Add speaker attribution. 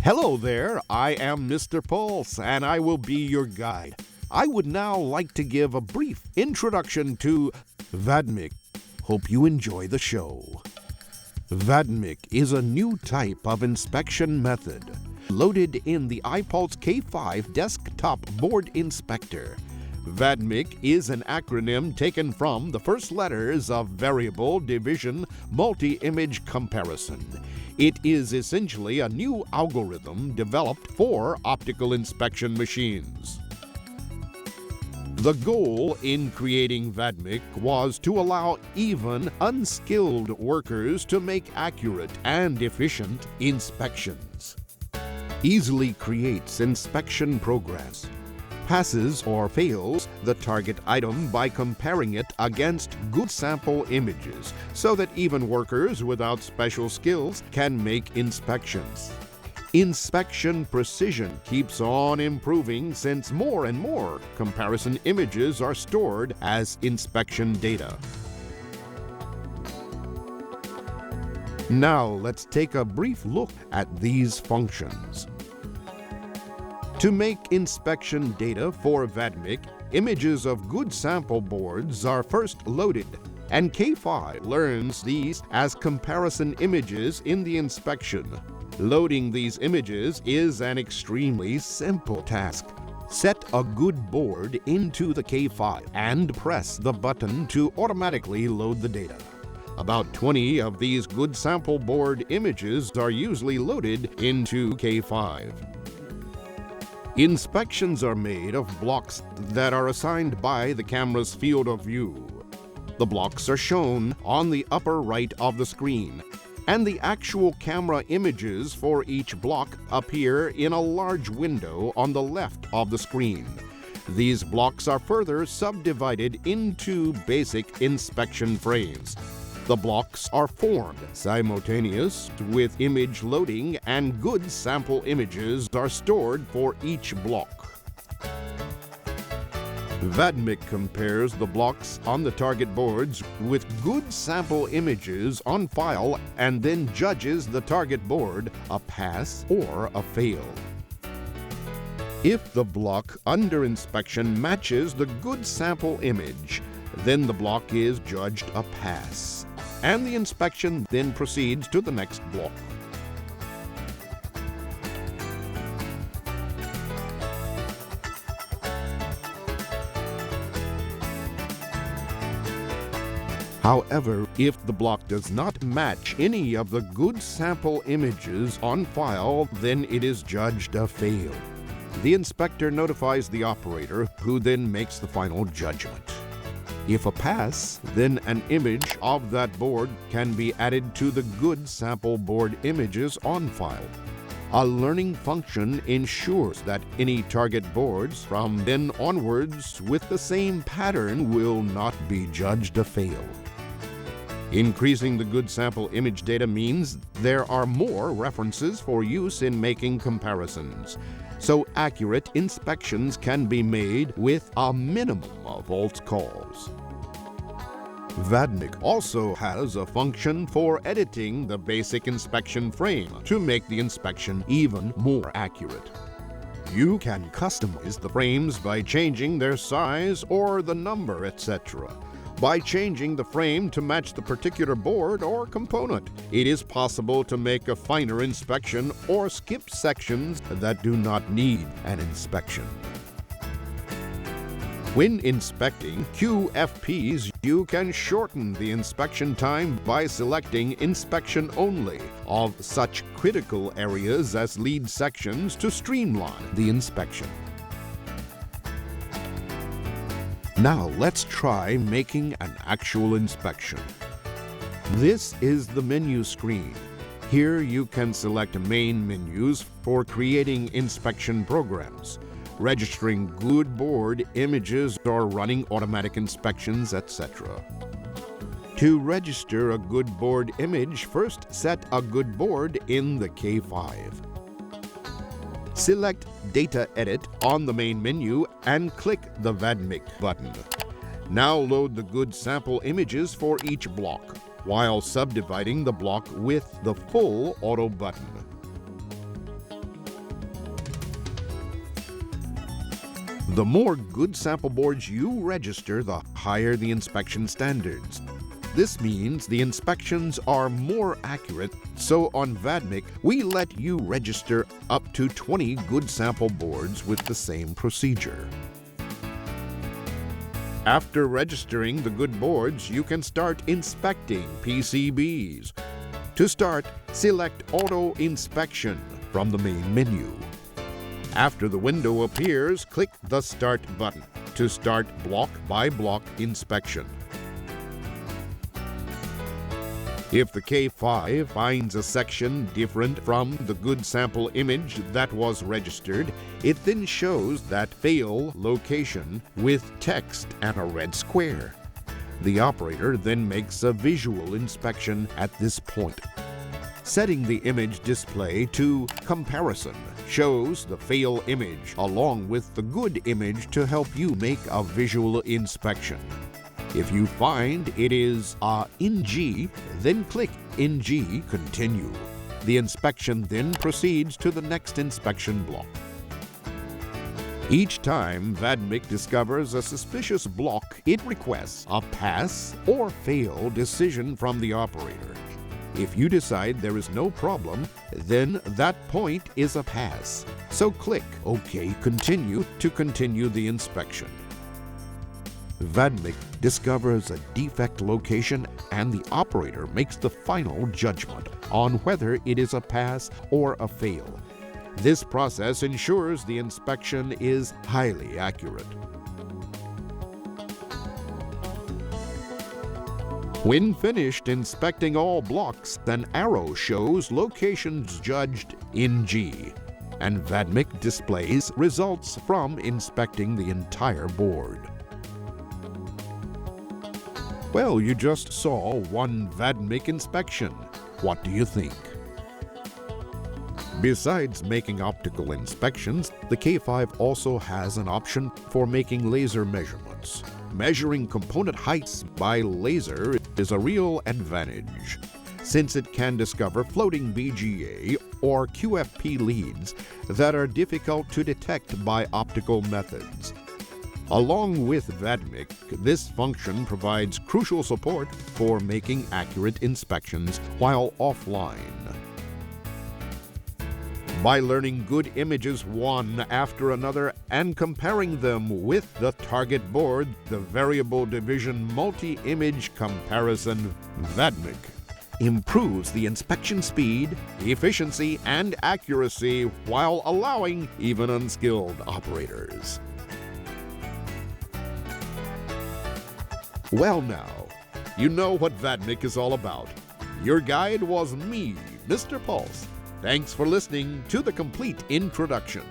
Speaker 1: Hello there, I am Mr. Pulse, and I will be your guide. I would now like to give a brief introduction to Vadmic. Hope you enjoy the show. Vadmic is a new type of inspection method loaded in the iPulse K5 desktop board inspector. Vadmic is an acronym taken from the first letters of Variable Division Multi-Image Comparison. It is essentially a new algorithm developed for optical inspection machines. The goal in creating Vadmic was to allow even unskilled workers to make accurate and efficient inspections. Easily creates inspection progress. Passes or fails the target item by comparing it against good sample images so that even workers without special skills can make inspections. Inspection precision keeps on improving since more and more comparison images are stored as inspection data. Now let's take a brief look at these functions. To make inspection data for Vadmic, images of good sample boards are first loaded, and K5 learns these as comparison images in the inspection. Loading these images is an extremely simple task. Set a good board into the K5 and press the button to automatically load the data. About 20 of these good sample board images are usually loaded into K5. Inspections are made of blocks that are assigned by the camera's field of view. The blocks are shown on the upper right of the screen, and the actual camera images for each block appear in a large window on the left of the screen. These blocks are further subdivided into basic inspection frames. The blocks are formed simultaneous with image loading, and good sample images are stored for each block. Vadmic compares the blocks on the target boards with good sample images on file and then judges the target board a pass or a fail. If the block under inspection matches the good sample image, then the block is judged a pass, and the inspection then proceeds to the next block. However, if the block does not match any of the good sample images on file, then it is judged a fail. The inspector notifies the operator, who then makes the final judgment. If a pass, then an image of that board can be added to the good sample board images on file. A learning function ensures that any target boards from then onwards with the same pattern will not be judged a fail. Increasing the good sample image data means there are more references for use in making comparisons, so accurate inspections can be made with a minimum of false calls. Vadmic also has a function for editing the basic inspection frame to make the inspection even more accurate. You can customize the frames by changing their size or the number, etc. By changing the frame to match the particular board or component, it is possible to make a finer inspection or skip sections that do not need an inspection. When inspecting QFPs, you can shorten the inspection time by selecting Inspection Only of such critical areas as lead sections to streamline the inspection. Now let's try making an actual inspection. This is the menu screen. Here you can select main menus for creating inspection programs, registering good board images or running automatic inspections, etc. To register a good board image, first set a good board in the K5. Select Data Edit on the main menu and click the Vadmic button. Now load the good sample images for each block, while subdividing the block with the full auto button. The more good sample boards you register, the higher the inspection standards. This means the inspections are more accurate, so on Vadmic, we let you register up to 20 good sample boards with the same procedure. After registering the good boards, you can start inspecting PCBs. To start, select Auto Inspection from the main menu. After the window appears, click the Start button to start block-by-block inspection. If the K5 finds a section different from the good sample image that was registered, it then shows that fail location with text and a red square. The operator then makes a visual inspection at this point. Setting the image display to Comparison shows the fail image along with the good image to help you make a visual inspection. If you find it is NG, then click NG Continue. The inspection then proceeds to the next inspection block. Each time Vadmic discovers a suspicious block, it requests a pass or fail decision from the operator. If you decide there is no problem, then that point is a pass. So click OK Continue to continue the inspection. Vadmic discovers a defect location and the operator makes the final judgment on whether it is a pass or a fail. This process ensures the inspection is highly accurate. When finished inspecting all blocks, an arrow shows locations judged NG, and Vadmic displays results from inspecting the entire board. Well, you just saw one Vadmic inspection. What do you think? Besides making optical inspections, the K5 also has an option for making laser measurements. Measuring component heights by laser is a real advantage, since it can discover floating BGA or QFP leads that are difficult to detect by optical methods. Along with Vadmic, this function provides crucial support for making accurate inspections while offline. By learning good images one after another and comparing them with the target board, the Variable Division Multi-Image Comparison Vadmic improves the inspection speed, efficiency, and accuracy while allowing even unskilled operators. Well now, you know what Vadmic is all about. Your guide was me, Mr. Pulse. Thanks for listening to the complete introduction.